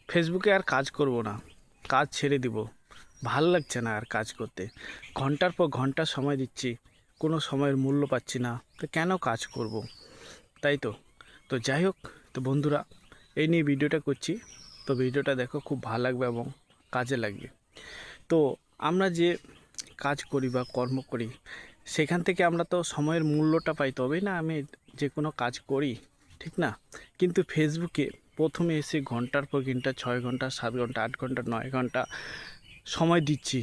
ফেসবুকে আর কাজ করব না, কাজ ছেড়ে দিব, ভাল লাগছে না আর কাজ করতে। ঘন্টার পর ঘন্টা সময় দিচ্ছি, কোনো সময়ের মূল্য পাচ্ছি না, তো কেন কাজ করব? তাই তো। তো যাই হোক, তো বন্ধুরা, এই নিয়ে ভিডিওটা করছি। তো ভিডিওটা দেখো, খুব ভালো লাগবে এবং কাজে লাগবে। তো আমরা যে কাজ করি বা কর্ম করি, সেখান থেকে আমরা তো সময়ের মূল্যটা পাই, তবেই না আমি যে কোনো কাজ করি, ঠিক না? কিন্তু ফেসবুকে প্রথমে এসে ঘন্টার পর ঘন্টা, 6 ঘন্টা, 7 ঘন্টা, 8 ঘন্টা, 9 ঘন্টা সময় দিচ্ছি,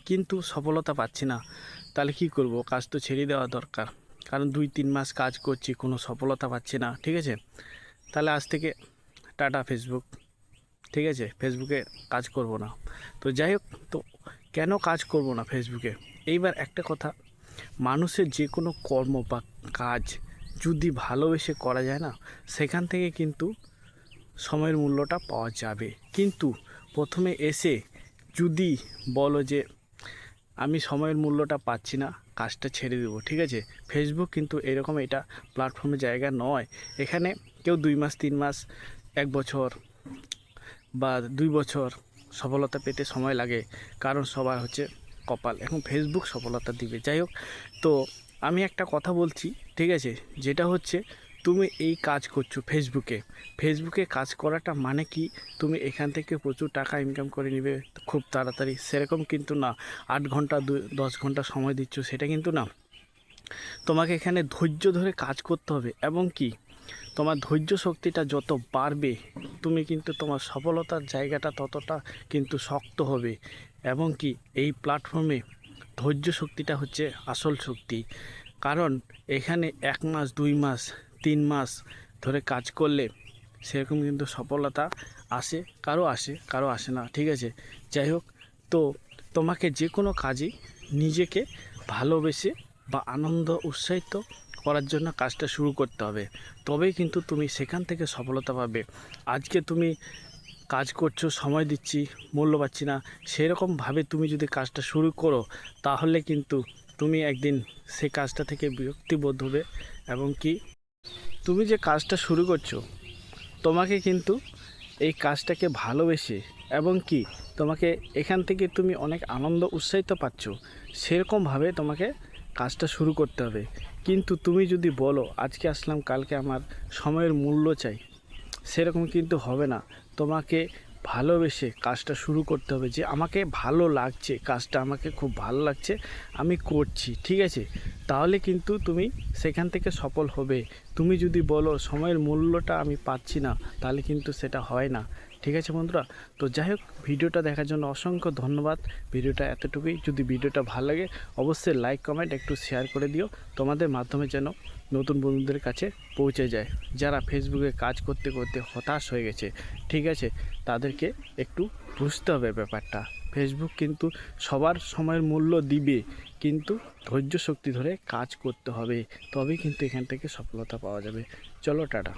কিন্তু সফলতা পাচ্ছি না। তাহলে কি করব? কাজ তো ছেড়ে দেওয়া দরকার। কারণ 2-3 মাস কাজ করছি, কোনো সফলতা পাচ্ছি না, ঠিক আছে? তাহলে আজ থেকে টাটা ফেসবুক, ঠিক আছে? ফেসবুকে কাজ করব না। তো যাই হোক, তো কেন কাজ করব না ফেসবুকে? এইবার একটা কথা, মানুষের যে কোনো কর্ম বা কাজ যদি ভালোবেসে করা যায় না, সেখান থেকে কিন্তু সময়ের মূল্যটা পাওয়া যাবে। কিন্তু প্রথমে এসে যদি বলো যে আমি সময়ের মূল্যটা পাচ্ছি না, কাজটা ছেড়ে দেবো, ঠিক আছে? ফেসবুক কিন্তু এরকম এটা প্ল্যাটফর্মের জায়গা নয়। এখানে কেউ 2 মাস, 3 মাস, 1 বছর বা 2 বছর সফলতা পেতে সময় লাগে, কারণ সবার হচ্ছে কপাল। এখন ফেসবুক সফলতা দিবে। যাই হোক, তো আমি একটা কথা বলছি, ঠিক আছে? যেটা হচ্ছে, তুমি এই কাজ করছো ফেসবুকে, ফেসবুকে কাজ করাটা মানে কি তুমি এখান থেকে প্রচুর টাকা ইনকাম করে নেবে খুব তাড়াতাড়ি? সেরকম কিন্তু না। 8 ঘন্টা 10 ঘন্টা সময় দিচ্ছ, সেটা কিন্তু না। তোমাকে এখানে ধৈর্য ধরে কাজ করতে হবে, এবং কি তোমার ধৈর্য শক্তিটা যত বাড়বে, তুমি কিন্তু তোমার সফলতার জায়গাটা ততটা কিন্তু শক্ত হবে। এবং কি এই প্ল্যাটফর্মে ধৈর্য শক্তিটা হচ্ছে আসল শক্তি। কারণ এখানে 1 মাস, 2 মাস, 3 মাস ধরে কাজ করলে সেরকম কিন্তু সফলতা আসে, কারো আসে না, ঠিক আছে? যাই হোক, তো তোমাকে যে কোনো কাজে নিজেকে ভালোবেসে বা আনন্দ উৎসাহিত করার জন্য কাজটা শুরু করতে হবে, তবেই কিন্তু তুমি সেখান থেকে সফলতা পাবে। আজকে তুমি কাজ করছো, সময় দিচ্ছি, মূল্য পাচ্ছি না, সেরকমভাবে তুমি যদি কাজটা শুরু করো, তাহলে কিন্তু তুমি একদিন সেই কাজটা থেকে বিরক্তিবোধ হবে। এবং কি তুমি যে কাজটা শুরু করছো, তোমাকে কিন্তু এই কাজটাকে ভালোবেসে, এবং কি তোমাকে এখান থেকে তুমি অনেক আনন্দ উৎসাহিত পাচ্ছ, সেরকমভাবে তোমাকে কাজটা শুরু করতে হবে। কিন্তু তুমি যদি বলো আজকে আসলাম, কালকে আমার সময়ের মূল্য চাই, সেরকম কিন্তু হবে না। তোমাকে ভালোবেসে কাজটা শুরু করতে হবে, যে আমাকে ভালো লাগছে, কাজটা আমাকে খুব ভালো লাগছে, আমি করছি, ঠিক আছে? তাহলে কিন্তু তুমি সেখান থেকে সফল হবে। তুমি যদি বলো সময়ের মূল্যটা আমি পাচ্ছি না, তাহলে কিন্তু সেটা হয় না, ঠিক আছে বন্ধুরা? তো যাই হোক, ভিডিওটা দেখার জন্য অসংখ্য ধন্যবাদ। ভিডিওটা এতটুকুই। যদি ভিডিওটা ভালো লাগে, অবশ্যই লাইক, কমেন্ট, একটু শেয়ার করে দিও। তোমাদের মাধ্যমে যেন নতুন বন্ধুদের কাছে পৌঁছে যায়, যারা ফেসবুকে কাজ করতে করতে হতাশ হয়ে গেছে, ঠিক আছে? তাদেরকে একটু বুঝতে হবে ব্যাপারটা। ফেসবুক কিন্তু সবার সময়ের মূল্য দিবে, কিন্তু ধৈর্য শক্তি ধরে কাজ করতে হবে, তবেই কিন্তু এখান থেকে সফলতা পাওয়া যাবে। চলো, টাটা।